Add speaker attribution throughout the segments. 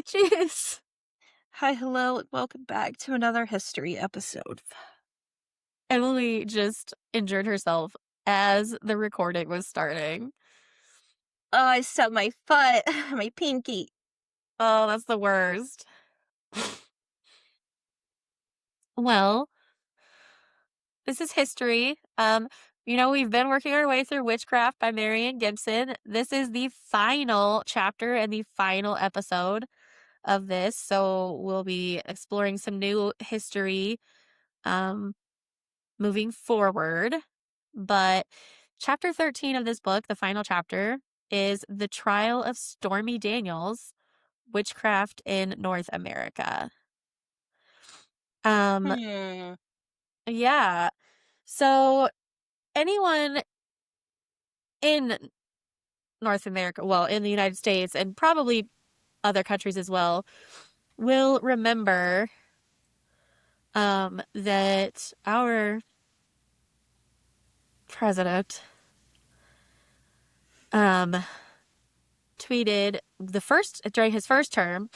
Speaker 1: witches.
Speaker 2: Hi, hello, and welcome back to another history episode.
Speaker 1: Emily just injured herself as the recording was starting.
Speaker 2: Oh, I stubbed my foot, my pinky.
Speaker 1: Oh, that's the worst. Well, this is history. We've been working our way through Witchcraft by Marion Gibson. This is the final chapter and the final episode of this. So we'll be exploring some new history um, moving forward. But chapter 13 of this book, the final chapter, is The Trial of Stormy Daniels, Witchcraft in North America. Um,
Speaker 2: Hmm.
Speaker 1: yeah. So anyone in North America, well, in the United States and probably other countries as well, will remember that our president um tweeted during his first term,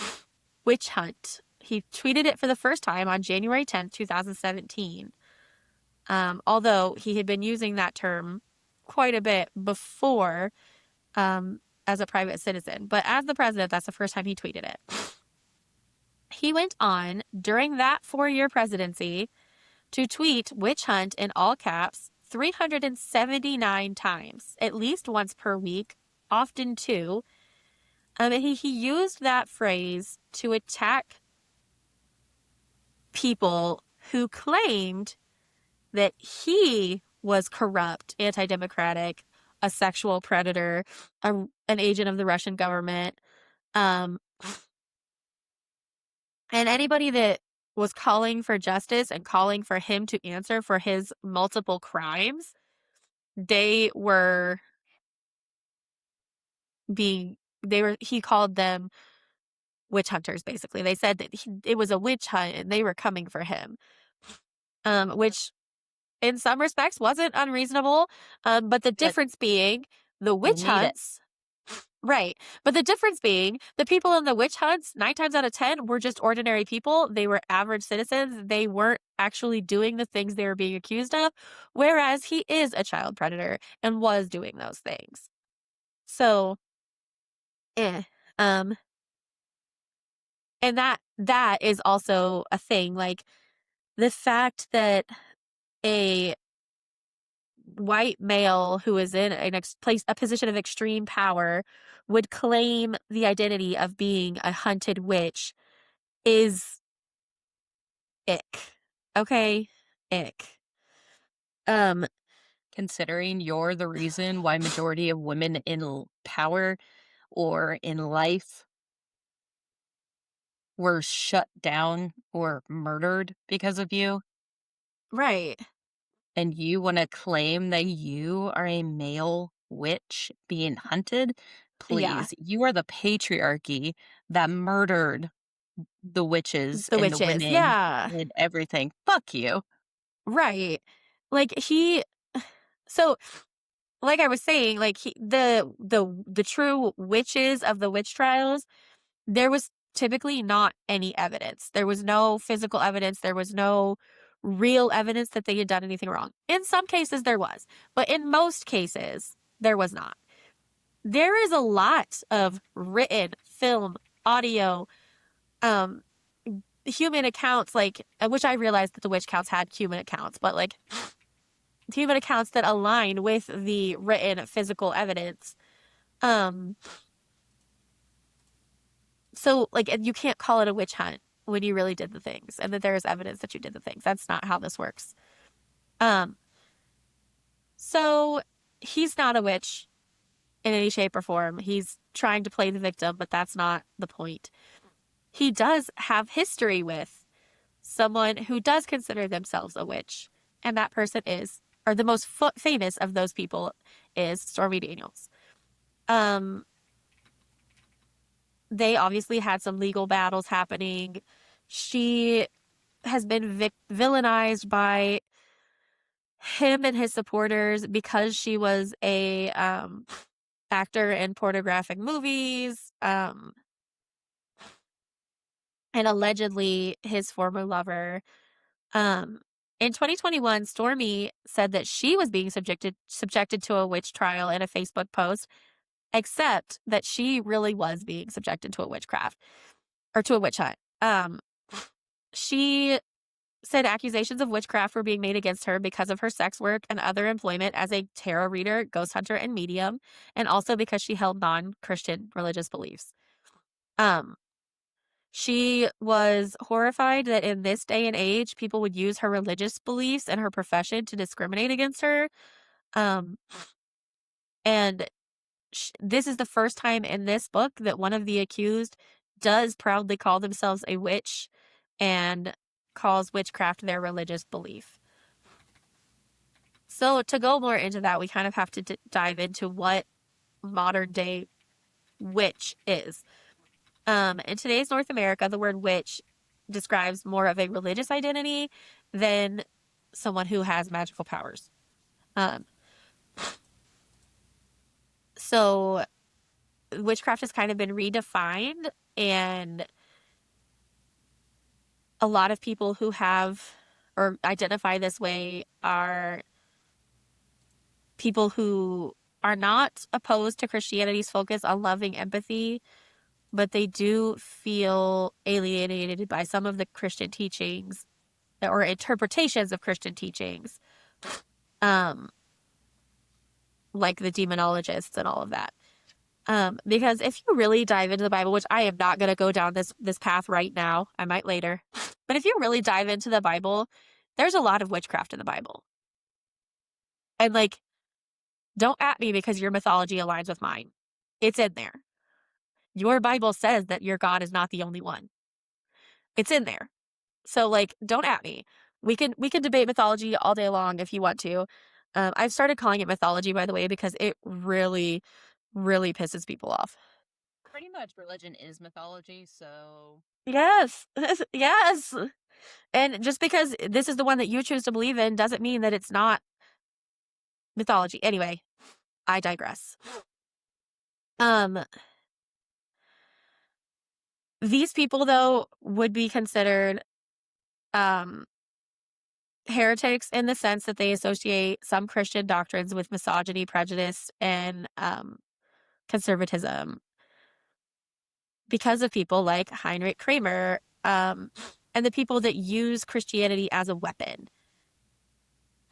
Speaker 1: witch hunt. He tweeted it for the first time on January 10th, 2017. Although he had been using that term quite a bit before as a private citizen. But as the president, that's the first time he tweeted it. He went on during that 4-year presidency to tweet witch hunt in all caps 379 times, at least once per week, often two. He used that phrase to attack people who claimed that he was corrupt, anti-democratic, a sexual predator, an agent of the Russian government. Um, and anybody that was calling for justice and calling for him to answer for his multiple crimes, he called them witch hunters, basically. They said that it was a witch hunt and they were coming for him. Which in some respects wasn't unreasonable. But the
Speaker 2: But
Speaker 1: difference being the
Speaker 2: you
Speaker 1: witch
Speaker 2: need it.
Speaker 1: hunts, right. But the difference being the people in the witch hunts, 9 times out of 10, were just ordinary people. They were average citizens. They weren't actually doing the things they were being accused of, whereas he is a child predator and was doing those things. So, eh. Um, and that is also a thing. Like the fact that a white male who is in a position of extreme power would claim the identity of being a hunted witch is ick. Okay? Ick. Um,
Speaker 2: Considering you're the reason why majority of women in power or in life were shut down or murdered because of you,
Speaker 1: right.
Speaker 2: and you want to claim that you are a male witch being hunted,
Speaker 1: Yeah.
Speaker 2: please, you are the patriarchy that murdered the witches
Speaker 1: The
Speaker 2: and the
Speaker 1: witches.
Speaker 2: women
Speaker 1: Yeah.
Speaker 2: and everything. Fuck you.
Speaker 1: Right. Like so like I was saying, like the true witches of the witch trials, there was typically not any evidence. There was no physical evidence. There was no real evidence that they had done anything wrong. In some cases, there was, but in most cases, there was not. There is a lot of written, film, audio, um, human accounts, like, which I realized that the witch counts had human accounts, but like human accounts that align with the written physical evidence. Um, So, like, you can't call it a witch hunt when you really did the things and that there is evidence that you did the things. That's not how this works. Um, so he's not a witch in any shape or form. He's trying to play the victim, but that's not the point. He does have history with someone who does consider themselves a witch, and that person is, or the most famous of those people is Stormy Daniels. Um, they obviously had some legal battles happening. She has been villainized by him and his supporters because she was a actor in pornographic movies. and allegedly his former lover. Um, in 2021, Stormy said that she was being subjected to a witch trial in a Facebook post, except that she really was being subjected to a witchcraft or to a witch hunt. She said accusations of witchcraft were being made against her because of her sex work and other employment as a tarot reader, ghost hunter, and medium, and also because she held non-Christian religious beliefs. Um, she was horrified that in this day and age, people would use her religious beliefs and her profession to discriminate against her. Um, and this is the first time in this book that one of the accused does proudly call themselves a witch and calls witchcraft their religious belief. So to go more into that, we kind of have to dive into what modern day witch is. In today's North America, the word witch describes more of a religious identity than someone who has magical powers. Um, so witchcraft has kind of been redefined, and a lot of people who have or identify this way are people who are not opposed to Christianity's focus on loving empathy, but they do feel alienated by some of the Christian teachings or interpretations of Christian teachings, um, like the demonologists and all of that. Because if you really dive into the Bible, which I am not going to go down this path right now, I might later, but if you really dive into the Bible, there's a lot of witchcraft in the Bible. And like, don't at me because your mythology aligns with mine. It's in there. Your Bible says that your God is not the only one. It's in there. So like, don't at me. We can debate mythology all day long if you want to. I've started calling it mythology, by the way, because it really, really pisses people off.
Speaker 2: Pretty much religion is mythology, so
Speaker 1: Yes, yes. And just because this is the one that you choose to believe in doesn't mean that it's not mythology. Anyway, I digress. Um, these people though would be considered um heretics in the sense that they associate some Christian doctrines with misogyny, prejudice, and conservatism because of people like Heinrich Kramer, and the people that use Christianity as a weapon.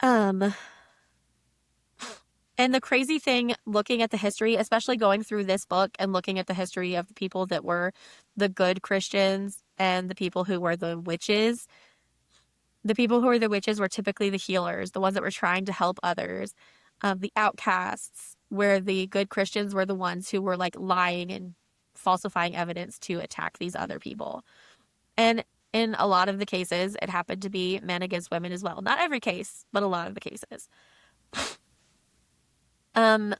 Speaker 1: Um, and the crazy thing, looking at the history, especially going through this book and looking at the history of the people that were the good Christians and the people who were the witches, the people who were the witches were typically the healers, the ones that were trying to help others, the outcasts, where the good Christians were the ones who were like lying and falsifying evidence to attack these other people. And in a lot of the cases, it happened to be men against women as well. Not every case, but a lot of the cases. Um,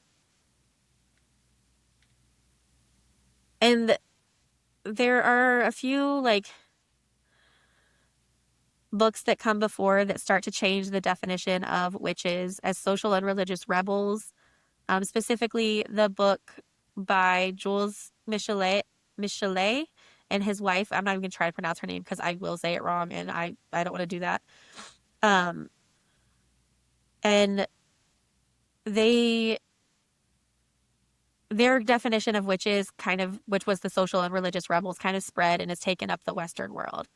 Speaker 1: and there are a few like books that come before that start to change the definition of witches as social and religious rebels. Specifically, the book by Jules Michelet and his wife. I'm not even going to try to pronounce her name because I will say it wrong, and I don't want to do that. Um, and they their definition of witches kind of, which was the social and religious rebels, kind of spread and has taken up the Western world.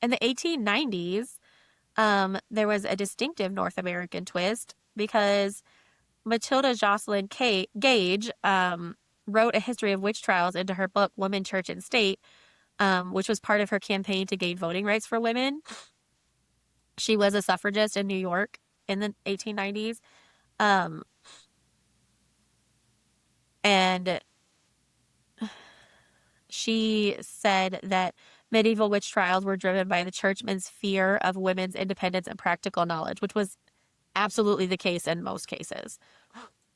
Speaker 1: In the 1890s, there was a distinctive North American twist because Matilda Jocelyn Gage wrote a history of witch trials into her book Woman, Church, and State, which was part of her campaign to gain voting rights for women. She was a suffragist in New York in the 1890s. Um, and she said that medieval witch trials were driven by the churchmen's fear of women's independence and practical knowledge, which was absolutely the case in most cases.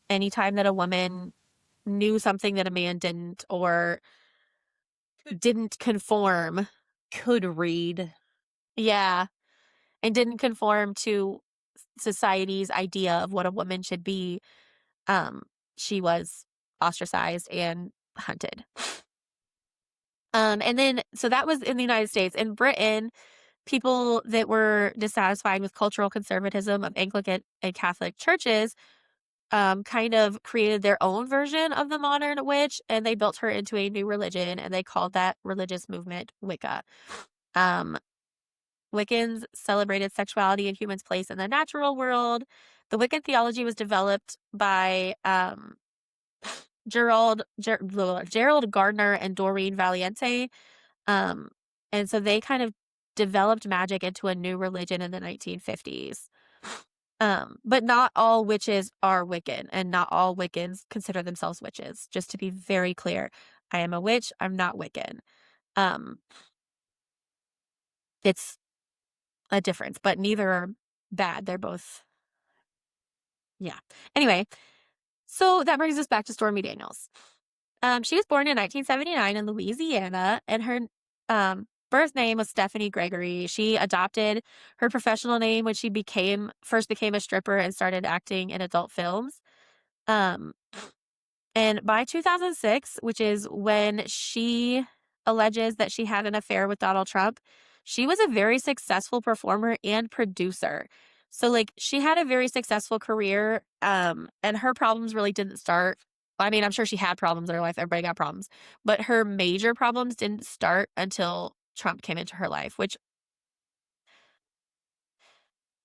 Speaker 1: Anytime that a woman knew something that a man didn't or didn't conform,
Speaker 2: could read.
Speaker 1: yeah, and didn't conform to society's idea of what a woman should be, um, she was ostracized and hunted. And then, so that was in the United States. In Britain, people that were dissatisfied with cultural conservatism of Anglican and Catholic churches kind of created their own version of the modern witch, and they built her into a new religion, and they called that religious movement Wicca. Um, Wiccans celebrated sexuality and humans' place in the natural world. The Wiccan theology was developed by Gerald Gardner and Doreen Valiente. Um, and so they kind of developed magic into a new religion in the 1950s. But not all witches are Wiccan, and not all Wiccans consider themselves witches. Just to be very clear, I am a witch. I'm not Wiccan. Um, it's a difference, but neither are bad. They're both, yeah. Anyway, so that brings us back to Stormy Daniels. She was born in 1979 in Louisiana, and her birth name was Stephanie Gregory. She adopted her professional name when she first became a stripper and started acting in adult films. Um, And by 2006, which is when she alleges that she had an affair with Donald Trump, she was a very successful performer and producer. So like she had a very successful career, and her problems really didn't start. I mean, I'm sure she had problems in her life. Everybody got problems, but her major problems didn't start until Trump came into her life, which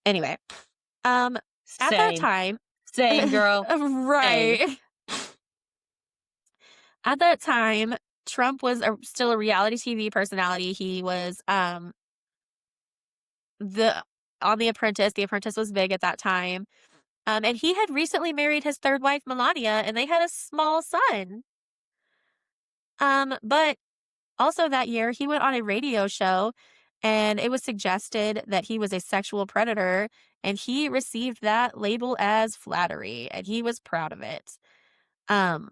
Speaker 1: anyway, um, at that
Speaker 2: Same.
Speaker 1: time,
Speaker 2: Same, girl. Same.
Speaker 1: right. At that time, Trump was still a reality TV personality. He was the on The Apprentice. The Apprentice was big at that time. And he had recently married his third wife, Melania, and they had a small son. But also that year, he went on a radio show, and it was suggested that he was a sexual predator, and he received that label as flattery, and he was proud of it. Um,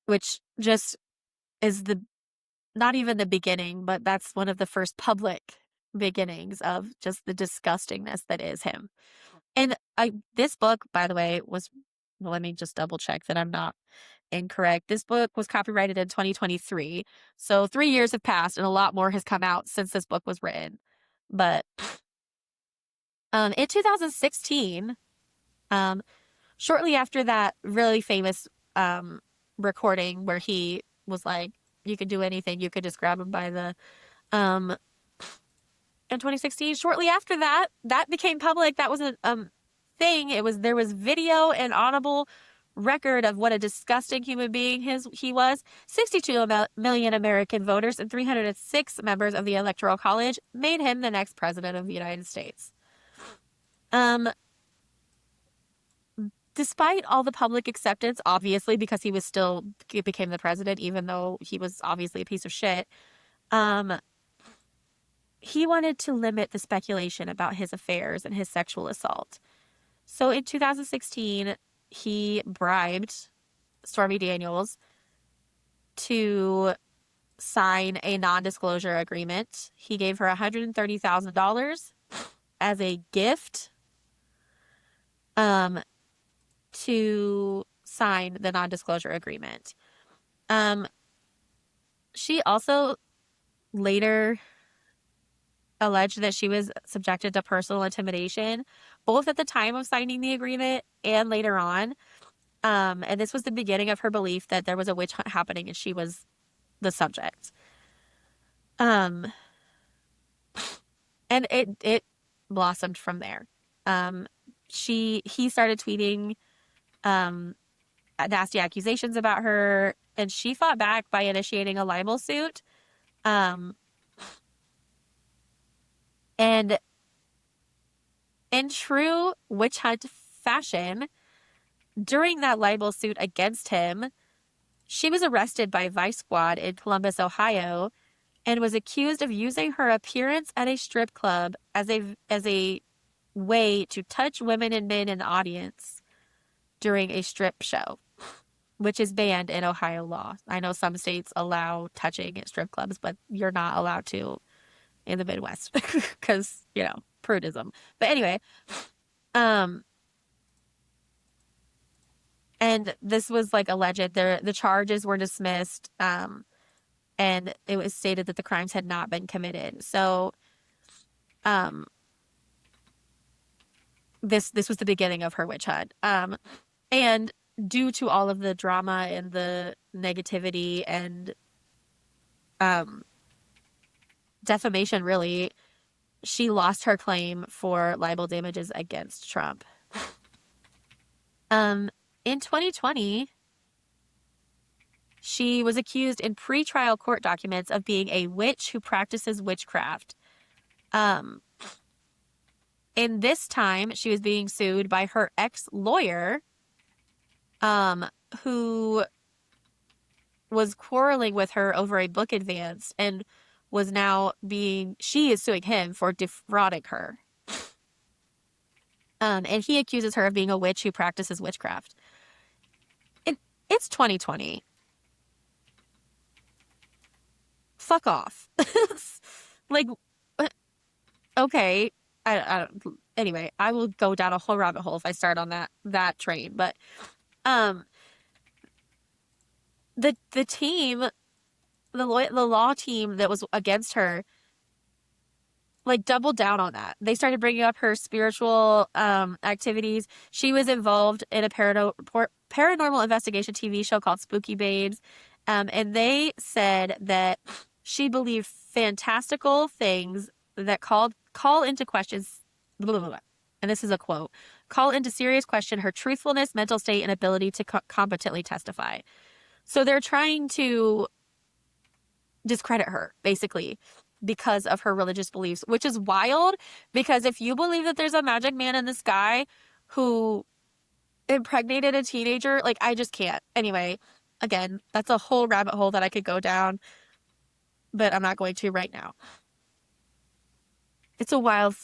Speaker 1: which just is not even the beginning, but that's one of the first public beginnings of just the disgustingness that is him. And this book, by the way, well, let me just double check that I'm not incorrect. This book was copyrighted in 2023. So 3 years have passed and a lot more has come out since this book was written. But in 2016, um, shortly after that really famous recording where he was like, you could do anything, you could just grab him by the um in 2016. Shortly after that, that became public. That was a thing. There was video and audible record of what a disgusting human being he was. 62 million American voters and 306 members of the Electoral College made him the next president of the United States. Despite all the public acceptance, obviously, because he became the president, even though he was obviously a piece of shit, he wanted to limit the speculation about his affairs and his sexual assault. So in 2016, he bribed Stormy Daniels to sign a non-disclosure agreement. He gave her $130,000 as a gift to sign the non-disclosure agreement. She also later alleged that she was subjected to personal intimidation, both at the time of signing the agreement and later on. And this was the beginning of her belief that there was a witch hunt happening and she was the subject. And it blossomed from there. He started tweeting nasty accusations about her, and she fought back by initiating a libel suit. And in true witch hunt fashion, during that libel suit against him, she was arrested by Vice Squad in Columbus, Ohio, and was accused of using her appearance at a strip club as a way to touch women and men in the audience during a strip show, which is banned in Ohio law. I know some states allow touching at strip clubs, but you're not allowed to in the Midwest because, prudism. But anyway, and this was like alleged. The charges were dismissed. and it was stated that the crimes had not been committed. So, um, this was the beginning of her witch hunt. And due to all of the drama and the negativity and um, defamation, really, she lost her claim for libel damages against Trump. Um, in 2020, she was accused in pretrial court documents of being a witch who practices witchcraft. Um, and this time, she was being sued by her ex-lawyer, who was quarreling with her over a book advance and was now she is suing him for defrauding her. And he accuses her of being a witch who practices witchcraft. It's 2020. Fuck off. Like, okay. Anyway, I will go down a whole rabbit hole if I start on that train. But the team, the law team that was against her, like, doubled down on that. They started bringing up her spiritual activities. She was involved in a paranormal investigation TV show called Spooky Babes, and they said that she believed fantastical things that call into questions, blah, blah, blah. And this is a quote, call into serious question her truthfulness, mental state, and ability to competently testify. So they're trying to discredit her, basically, because of her religious beliefs, which is wild, because if you believe that there's a magic man in the sky who impregnated a teenager, like, I just can't. Anyway, again, that's a whole rabbit hole that I could go down, but I'm not going to right now. It's a wild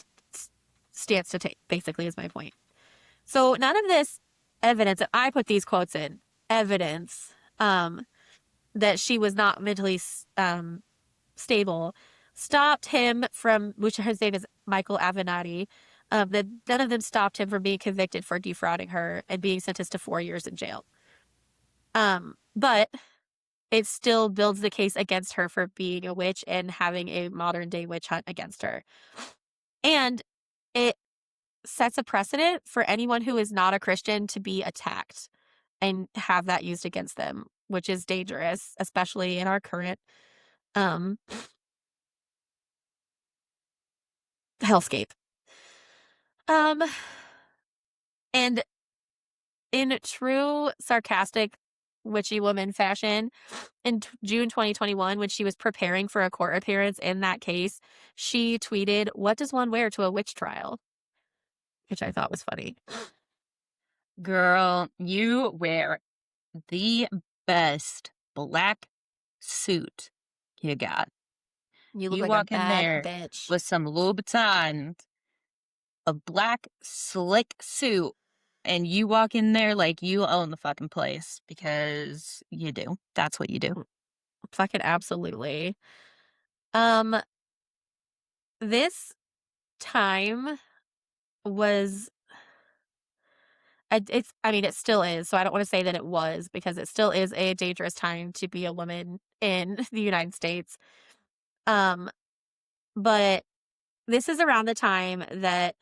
Speaker 1: stance to take, basically, is my point. So none of this evidence, and I put these quotes in, evidence that she was not mentally stable, stopped him from, which his name is Michael Avenatti, that none of them stopped him from being convicted for defrauding her and being sentenced to 4 years in jail. But it still builds the case against her for being a witch and having a modern day witch hunt against her. And it sets a precedent for anyone who is not a Christian to be attacked and have that used against them, which is dangerous, especially in our current hellscape. And in true sarcastic witchy woman fashion, in June 2021, when she was preparing for a court appearance in that case, she tweeted, "What does one wear to a witch trial?" Which I thought was funny.
Speaker 2: Girl, you wear the best black suit you got.
Speaker 1: You look
Speaker 2: You
Speaker 1: like a
Speaker 2: walk in
Speaker 1: bad
Speaker 2: there
Speaker 1: bitch.
Speaker 2: with some Louboutins, a black slick suit, and you walk in there like you own the fucking place, because you do. That's what you do.
Speaker 1: Fucking absolutely. This time was it still is, so I don't want to say that it was, because it still is a dangerous time to be a woman in the United States. But this is around the time that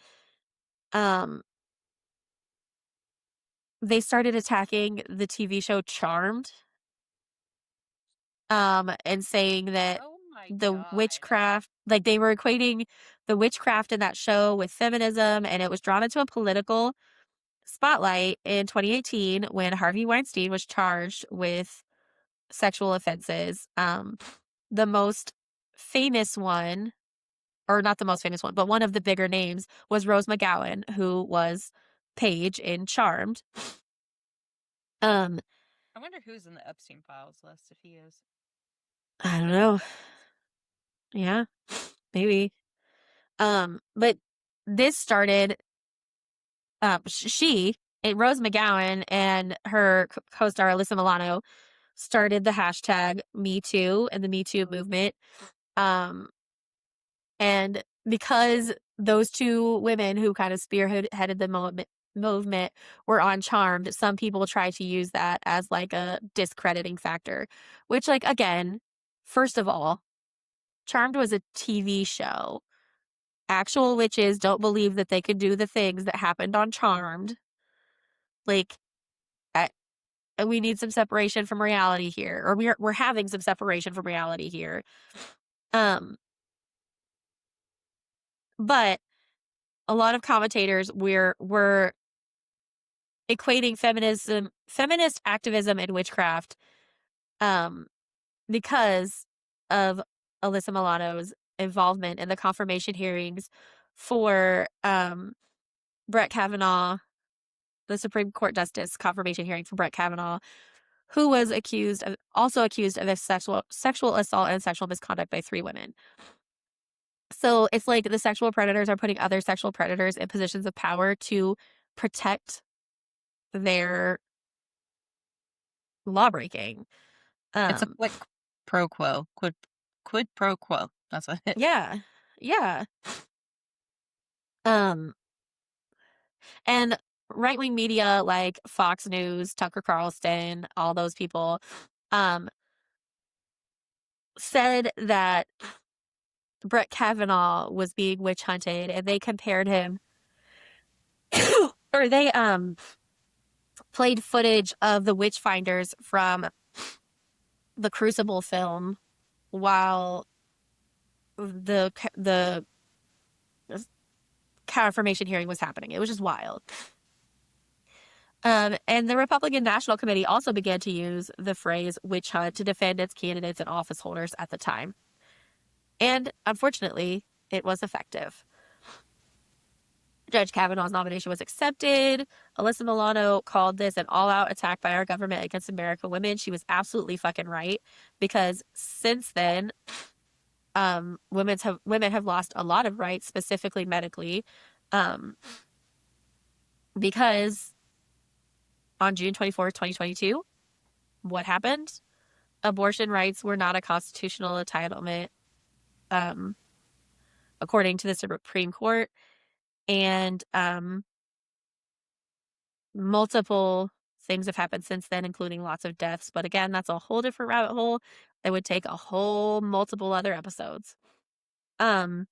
Speaker 1: they started attacking the TV show Charmed, and saying that
Speaker 2: Oh my
Speaker 1: the
Speaker 2: God.
Speaker 1: witchcraft, like, they were equating the witchcraft in that show with feminism, and it was drawn into a political spotlight in 2018 when Harvey Weinstein was charged with sexual offenses. The most famous one, or not the most famous one, but one of the bigger names, was Rose McGowan, who was Paige in Charmed. Um,
Speaker 2: I wonder who's in the Epstein files list, if he is.
Speaker 1: I don't know. Yeah, maybe. But this started, Rose McGowan and her co-star Alyssa Milano started the hashtag Me Too and the Me Too movement. And because those two women who kind of spearheaded the movement were on Charmed, some people try to use that as, like, a discrediting factor, which, like, again, First of all, Charmed was a TV show. Actual witches don't believe that they could do the things that happened on Charmed. Like, I, we need some separation from reality here, or we're having some separation from reality here. Um, but a lot of commentators were equating feminist activism, and witchcraft, um, because of Alyssa Milano's involvement in the confirmation hearings for Brett Kavanaugh, the Supreme Court Justice confirmation hearing for Brett Kavanaugh, who was also accused of sexual assault and sexual misconduct by 3 women. So it's like the sexual predators are putting other sexual predators in positions of power to protect their lawbreaking.
Speaker 2: It's a
Speaker 1: Um,
Speaker 2: quid pro quo. Quid pro quo. That's what it.
Speaker 1: yeah, yeah. Um, and right wing media like Fox News, Tucker Carlson, all those people, um, said that Brett Kavanaugh was being witch hunted, and they compared him, or they played footage of the witch finders from the Crucible film while the confirmation hearing was happening. It was just wild. And the Republican National Committee also began to use the phrase witch hunt to defend its candidates and office holders at the time. And unfortunately, it was effective. Judge Kavanaugh's nomination was accepted. Alyssa Milano called this an all-out attack by our government against American women. She was absolutely fucking right, because since then, women have lost a lot of rights, specifically medically, because on June 24th, 2022, what happened? Abortion rights were not a constitutional entitlement, according to the Supreme Court, and multiple things have happened since then, including lots of deaths. But again, that's a whole different rabbit hole that would take a whole multiple other episodes. Um,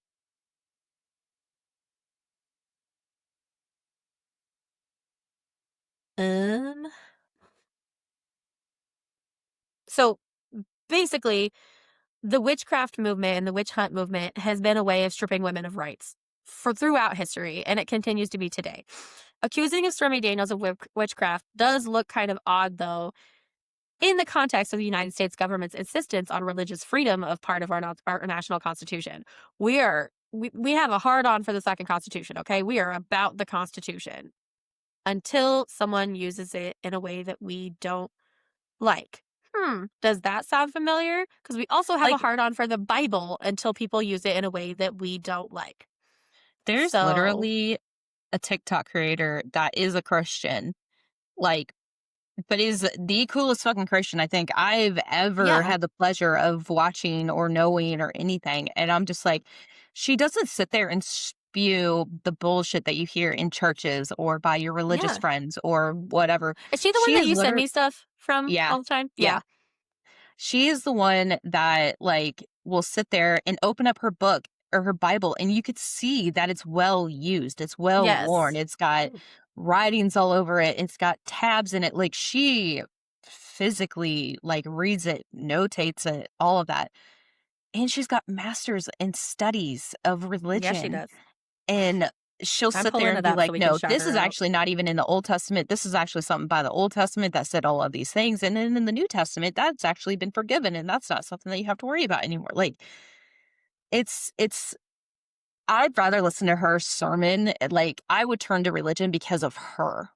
Speaker 1: um, so basically, the witchcraft movement and the witch hunt movement has been a way of stripping women of rights for throughout history, and it continues to be today. Accusing of Stormy Daniels of witchcraft does look kind of odd, though, in the context of the United States government's insistence on religious freedom of part of our national constitution. We have a hard on for the second constitution, okay? We are about the constitution until someone uses it in a way that we don't like. Does that sound familiar? Because we also have a
Speaker 2: Like,
Speaker 1: hard on for the Bible until people use it in a way that we don't like.
Speaker 2: there's
Speaker 1: So,
Speaker 2: literally a TikTok creator that is a Christian, like, but is the coolest fucking Christian I think I've ever
Speaker 1: yeah,
Speaker 2: had the pleasure of watching or knowing or anything. And I'm just like, she doesn't sit there and spew the bullshit that you hear in churches or by your religious
Speaker 1: yeah.
Speaker 2: friends or whatever.
Speaker 1: Is she the one
Speaker 2: She
Speaker 1: that
Speaker 2: is
Speaker 1: you send
Speaker 2: literally,
Speaker 1: me stuff from
Speaker 2: yeah,
Speaker 1: all the time?
Speaker 2: yeah.
Speaker 1: Yeah.
Speaker 2: She is the one that, like, will sit there and open up her book or her Bible, and you could see that it's well used. It's well worn.
Speaker 1: Yes.
Speaker 2: It's got writings all over it. It's got tabs in it. Like, she physically, like, reads it, notates it, all of that. And she's got masters in studies of
Speaker 1: Yeah, she
Speaker 2: religion.
Speaker 1: does.
Speaker 2: And she'll
Speaker 1: I'm
Speaker 2: sit there
Speaker 1: pulling
Speaker 2: and
Speaker 1: it
Speaker 2: be
Speaker 1: up so
Speaker 2: like,
Speaker 1: we can
Speaker 2: no,
Speaker 1: shout
Speaker 2: this
Speaker 1: her
Speaker 2: is
Speaker 1: out.
Speaker 2: actually not even in the Old Testament. This is actually something by the Old Testament that said all of these things. And then in the New Testament, that's actually been forgiven. And that's not something that you have to worry about anymore. Like, it's, I'd rather listen to her sermon. Like, I would turn to religion because of her.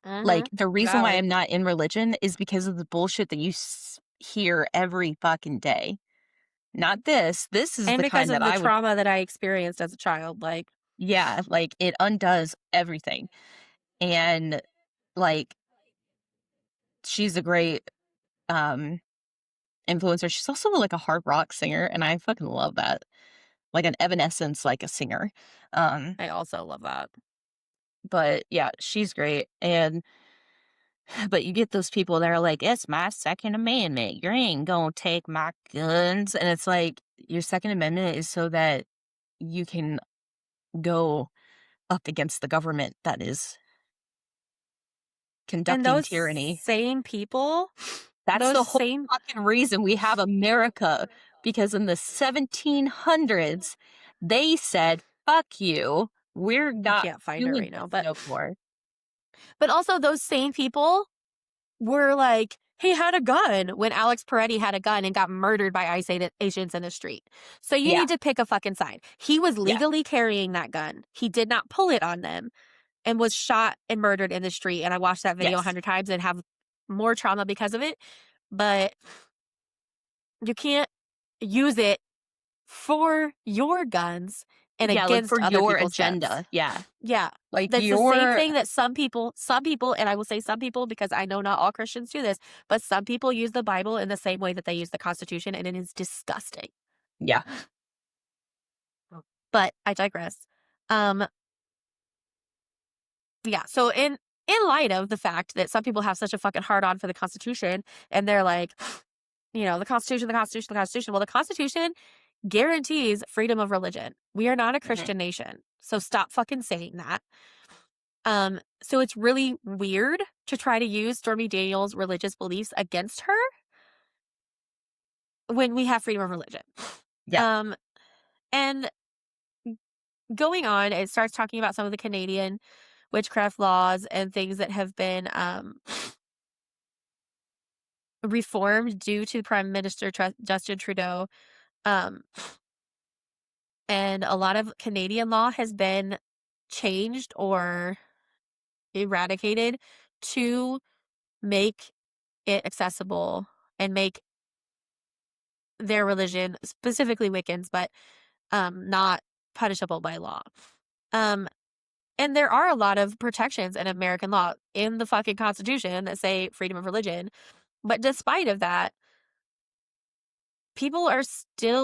Speaker 1: Mm-hmm.
Speaker 2: Like, the reason why
Speaker 1: Valid.
Speaker 2: I'm not in religion is because of the bullshit that you hear every fucking day. Not this. This is
Speaker 1: And
Speaker 2: the
Speaker 1: because
Speaker 2: kind
Speaker 1: of
Speaker 2: that
Speaker 1: the
Speaker 2: I would,
Speaker 1: trauma that I experienced as a child, like,
Speaker 2: yeah, like, it undoes everything. And, like, she's a great um influencer. She's also like a hard rock singer, and I fucking love that. Like an Evanescence, like a singer. Um,
Speaker 1: I also love that.
Speaker 2: but yeah, she's great. And But you get those people that are like, "It's my Second Amendment. You ain't gonna take my guns." And it's like, your Second Amendment is so that you can go up against the government that is
Speaker 1: And
Speaker 2: conducting tyranny. That's
Speaker 1: those
Speaker 2: the whole
Speaker 1: same
Speaker 2: fucking reason we have America, because in the 1700s, they said, "Fuck you. We're
Speaker 1: I
Speaker 2: not
Speaker 1: can't find her
Speaker 2: doing
Speaker 1: right now,
Speaker 2: this
Speaker 1: but
Speaker 2: no more."
Speaker 1: also those same people were like, he had a gun when Alex Peretti had a gun and got murdered by agents in the street. So you
Speaker 2: Yeah,
Speaker 1: need to pick a fucking side. He was
Speaker 2: yeah,
Speaker 1: legally carrying that gun. He did not pull it on them and was shot and murdered in the street. And I watched that video a
Speaker 2: yes.
Speaker 1: hundred times and have more trauma because of it. But you can't use it for your guns and
Speaker 2: Yeah, like,
Speaker 1: against
Speaker 2: for
Speaker 1: other
Speaker 2: your
Speaker 1: people's guns.
Speaker 2: agenda, yeah.
Speaker 1: Yeah.
Speaker 2: Like,
Speaker 1: That's the same
Speaker 2: your
Speaker 1: thing that some people, and I will say some people because I know not all Christians do this, but some people use the Bible in the same way that they use the Constitution, and it is disgusting.
Speaker 2: yeah,
Speaker 1: But I digress. Um, yeah. So in light of the fact that some people have such a fucking hard on for the Constitution, and they're like, the Constitution, the Constitution, the Constitution. Well, the Constitution guarantees freedom of religion. We are not a
Speaker 2: mhm,
Speaker 1: Christian nation, so stop fucking saying that. So it's really weird to try to use Stormy Daniels' religious beliefs against her when we have freedom of religion.
Speaker 2: yeah,
Speaker 1: Um, and going on, it starts talking about some of the Canadian witchcraft laws and things that have been reformed due to Prime Minister Justin Trudeau. Um, and a lot of Canadian law has been changed or eradicated to make it accessible and make their religion, specifically Wiccans, but not punishable by law. Um, and there are a lot of protections in American law in the fucking Constitution that say freedom of religion. But despite of that,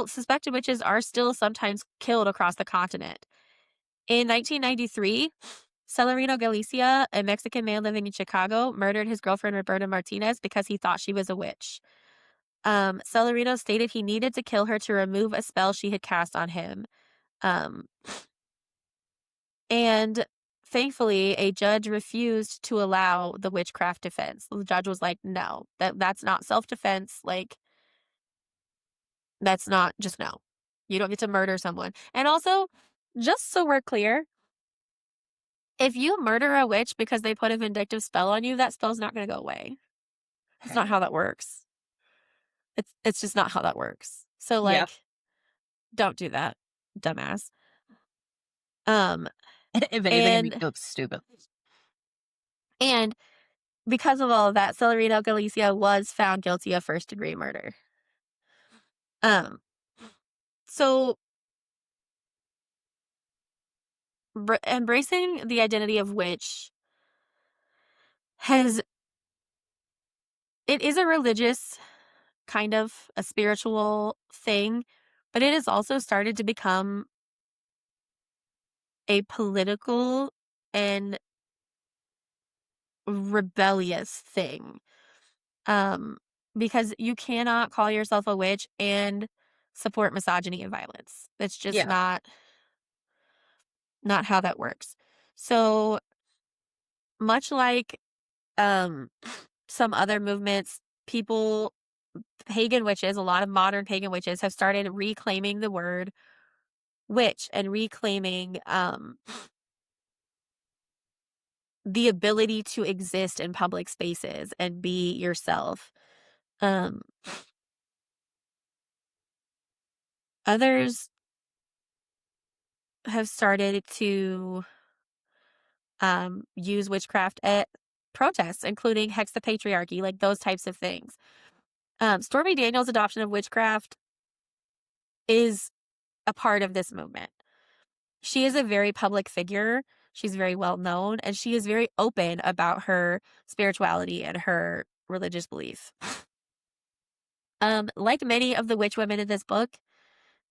Speaker 1: suspected witches are still sometimes killed across the continent. In 1993, Celerino Galicia, a Mexican man living in Chicago, murdered his girlfriend Roberta Martinez because he thought she was a witch. Celerino stated he needed to kill her to remove a spell she had cast on him. Um, and thankfully, a judge refused to allow the witchcraft defense. The judge was like, no, that's not self-defense. Like, that's not just no. You don't get to murder someone. And also, just so we're clear, if you murder a witch because they put a vindictive spell on you, that spell's not going to go away. That's not how that works. It's just not how that works. So
Speaker 2: yeah.
Speaker 1: like, don't do that, dumbass. Um,
Speaker 2: If anything, it makes
Speaker 1: and
Speaker 2: you look stupid.
Speaker 1: and because of all of that, Celerino Galicia was found guilty of first-degree murder. Um, so embracing the identity of witch has it is a religious kind of a spiritual thing, but it has also started to become a political and rebellious thing. Um, because you cannot call yourself a witch and support misogyny and violence. That's just
Speaker 2: Yeah,
Speaker 1: not how that works. So much like um some other movements, people pagan witches, a lot of modern pagan witches have started reclaiming the word witch and reclaiming the ability to exist in public spaces and be yourself. Um Others have started to use witchcraft at protests, including Hex the Patriarchy, like those types of things. Stormy Daniels' adoption of witchcraft is a part of this movement. She is a very public figure. She's very well known, and she is very open about her spirituality and her religious belief. Like many of the witch women in this book,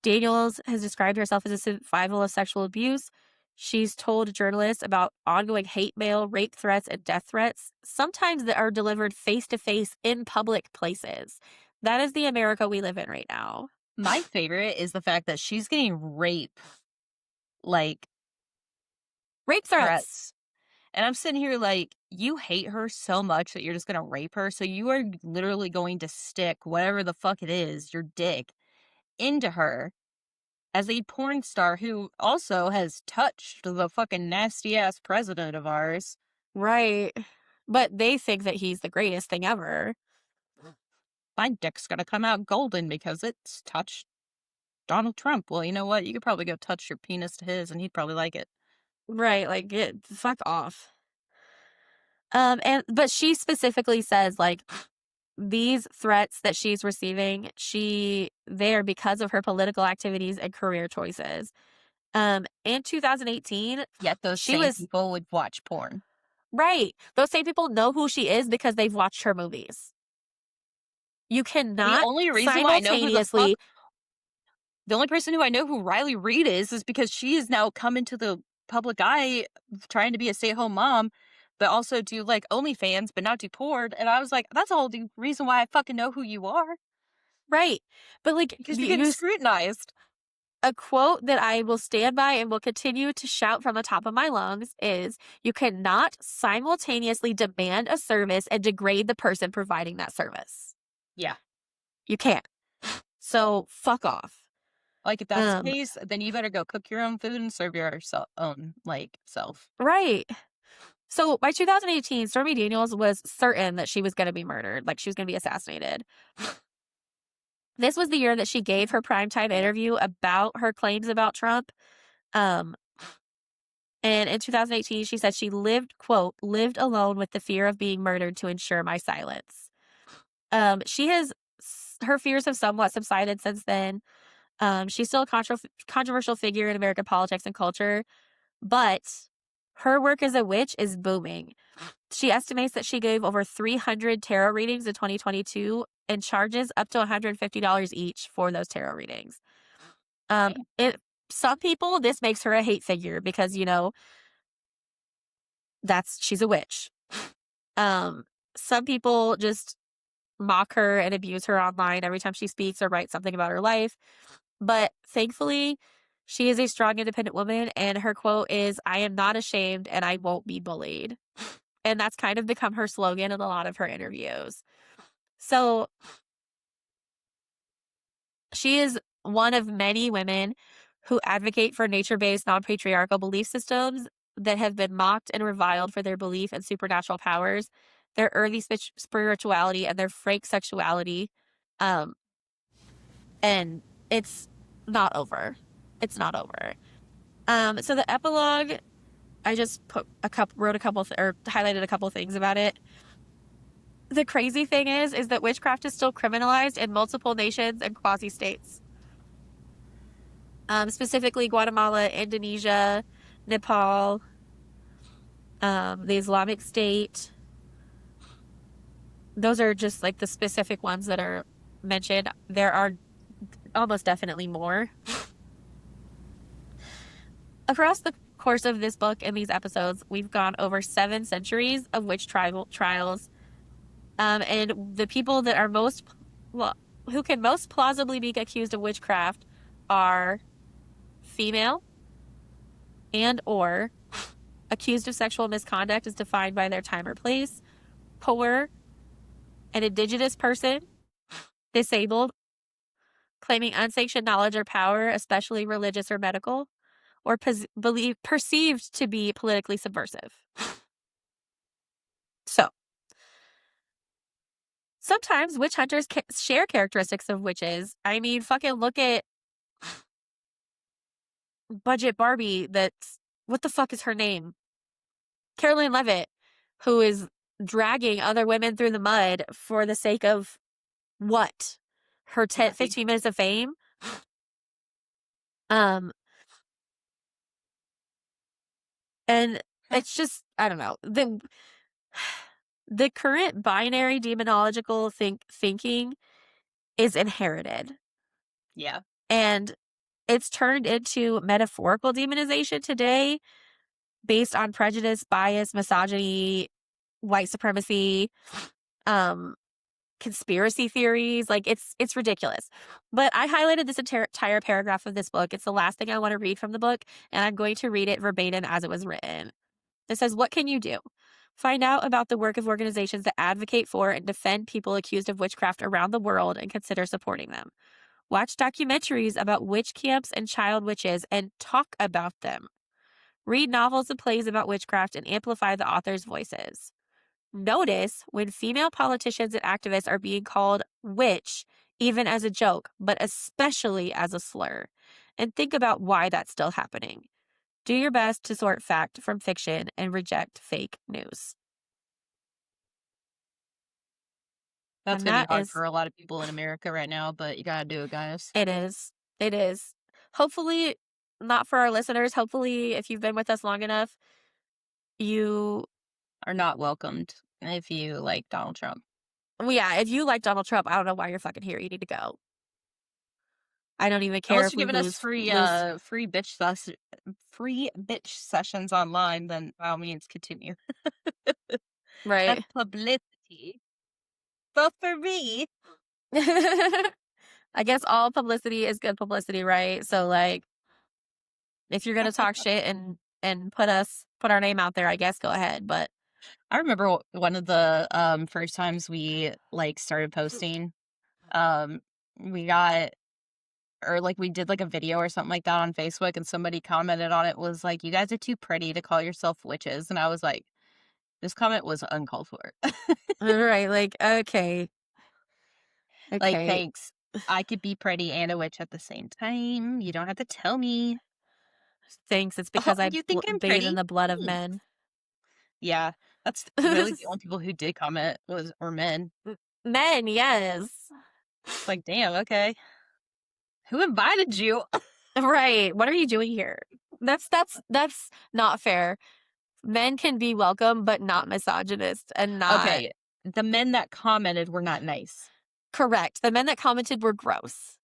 Speaker 1: Daniels has described herself as a survival of sexual abuse. She's told journalists about ongoing hate mail, rape threats, and death threats, sometimes that are delivered face to face in public places. That is the America we live in right now.
Speaker 2: My favorite is the fact that she's getting rape, like,
Speaker 1: Rape threats.
Speaker 2: threats. And I'm sitting here like, you hate her so much that you're just gonna rape her. So you are literally going to stick whatever the fuck it is, your dick, into her as a porn star who also has touched the fucking nasty ass president of ours.
Speaker 1: Right. But they think that he's the greatest thing ever.
Speaker 2: My dick's gonna come out golden because it's touched Donald Trump. Well, you know what? You could probably go touch your penis to his and he'd probably like it.
Speaker 1: Right. Like, get fuck off. But she specifically says, like, these threats that she's receiving, they are because of her political activities and career choices. In 2018,
Speaker 2: Yet those
Speaker 1: she
Speaker 2: same
Speaker 1: was
Speaker 2: people would watch porn.
Speaker 1: right. Those same people know who she is because they've watched her movies. You
Speaker 2: The
Speaker 1: cannot
Speaker 2: only reason why I know who the fuck
Speaker 1: simultaneously
Speaker 2: the only person who I know who Riley Reid is because she has now come into the public eye trying to be a stay-at-home mom, but also do, like, OnlyFans, but not do porn, and I was like, "That's the whole reason why I fucking know who you are,
Speaker 1: right. But like
Speaker 2: because you're getting scrutinized."
Speaker 1: a quote that I will stand by and will continue to shout from the top of my lungs is you cannot simultaneously demand a service and degrade the person providing that service.
Speaker 2: Yeah.
Speaker 1: You can't. So fuck off.
Speaker 2: Like, if that's the
Speaker 1: Um,
Speaker 2: case, then you better go cook your own food and serve your own, like, self.
Speaker 1: right. So by 2018, Stormy Daniels was certain that she was going to be murdered, like she was going to be assassinated. This was the year that she gave her primetime interview about her claims about Trump. Um, and in 2018, she said she lived, quote, lived alone with the fear of being murdered to ensure my silence. Her fears have somewhat subsided since then. She's still a controversial figure in American politics and culture, but her work as a witch is booming. She estimates that she gave over 300 tarot readings in 2022 and charges up to $150 each for those tarot readings.
Speaker 2: Damn.
Speaker 1: Some people, this makes her a hate figure because, she's a witch. Some people just mock her and abuse her online every time she speaks or writes something about her life. But thankfully, she is a strong, independent woman, and her quote is, "I am not ashamed and I won't be bullied." And that's kind of become her slogan in a lot of her interviews. So she is one of many women who advocate for nature-based, non-patriarchal belief systems that have been mocked and reviled for their belief in supernatural powers, their early spirituality, and their frank sexuality. Um, and it's not over. It's not over. So the epilogue, I just wrote a couple or highlighted a couple things about it. The crazy thing is that witchcraft is still criminalized in multiple nations and quasi states. Specifically Guatemala, Indonesia, Nepal, the Islamic State. Those are just like the specific ones that are mentioned. There are almost definitely more. Across the course of this book and these episodes, we've gone over 7 centuries of witch trials. And the people that are who can most plausibly be accused of witchcraft are female and or accused of sexual misconduct as defined by their time or place, poor, an indigenous person, disabled, claiming unsanctioned knowledge or power, especially religious or medical, or perceived to be politically subversive. So, sometimes witch hunters share characteristics of witches. I mean, fucking look at Budget Barbie what the fuck is her name? Caroline Levitt, who is dragging other women through the mud for the sake of what? Her 10, 15 minutes of fame? Um, and it's just, I don't know. The current binary demonological thinking is inherited.
Speaker 2: Yeah.
Speaker 1: And it's turned into metaphorical demonization today based on prejudice, bias, misogyny, white supremacy, um, conspiracy theories. Like it's ridiculous. But I highlighted this entire paragraph of this book. It's the last thing I want to read from the book, and I'm going to read it verbatim as it was written. It says, "What can you do? Find out about the work of organizations that advocate for and defend people accused of witchcraft around the world and consider supporting them. Watch documentaries about witch camps and child witches and talk about them. Read novels and plays about witchcraft and amplify the authors' voices. Notice when female politicians and activists are being called witch, even as a joke, but especially as a slur. And think about why that's still happening. Do your best to sort fact from fiction and reject fake news."
Speaker 2: That's
Speaker 1: And
Speaker 2: gonna be
Speaker 1: that
Speaker 2: hard
Speaker 1: is,
Speaker 2: for a lot of people in America right now, but you gotta do it, guys.
Speaker 1: it is. It is. Hopefully, not for our listeners. Hopefully, if you've been with us long enough, you,
Speaker 2: Are not welcomed if you like Donald Trump.
Speaker 1: well, yeah, if you like Donald Trump, I don't know why you're fucking here. You need to go. I don't even care
Speaker 2: Unless
Speaker 1: if
Speaker 2: you're
Speaker 1: we
Speaker 2: giving us
Speaker 1: lose,
Speaker 2: free bitch sessions online, then by all means continue.
Speaker 1: right?
Speaker 2: That publicity. But for me,
Speaker 1: I guess all publicity is good publicity, right? So like if you're gonna talk shit and put our name out there, I guess go ahead. But
Speaker 2: I remember one of the first times we like started posting, um, we got or like we did like a video or something like that on Facebook, and somebody commented on it was like, "You guys are too pretty to call yourself witches," and I was like, "This comment was uncalled for."
Speaker 1: right, like, okay,
Speaker 2: Like,
Speaker 1: okay.
Speaker 2: thanks. I could be pretty and a witch at the same time. You don't have to tell me.
Speaker 1: Thanks. It's
Speaker 2: Oh,
Speaker 1: because I
Speaker 2: you think I'm
Speaker 1: bathe in
Speaker 2: pretty?
Speaker 1: the blood of
Speaker 2: Thanks.
Speaker 1: men.
Speaker 2: Yeah, that's really the only people who did comment were men.
Speaker 1: Men, yes.
Speaker 2: It's like, damn, okay. Who invited you?
Speaker 1: Right. What are you doing here? That's not fair. Men can be welcome, but not misogynist and not
Speaker 2: Okay, the men that commented were not nice.
Speaker 1: correct. The men that commented were gross.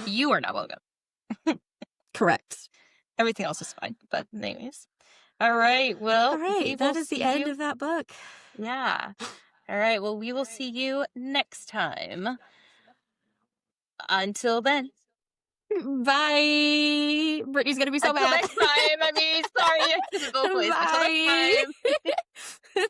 Speaker 2: You are not welcome.
Speaker 1: Correct.
Speaker 2: Everything else is fine. But anyways. All right.
Speaker 1: All
Speaker 2: Well, we
Speaker 1: right.
Speaker 2: will
Speaker 1: That is the
Speaker 2: see
Speaker 1: end
Speaker 2: you.
Speaker 1: of that book.
Speaker 2: Yeah. All right. Well, we will see you next time. Until then.
Speaker 1: Bye. Brittany's gonna be so
Speaker 2: Until
Speaker 1: mad.
Speaker 2: next time. I mean, sorry, I did it both ways. Until next
Speaker 1: Bye.
Speaker 2: time.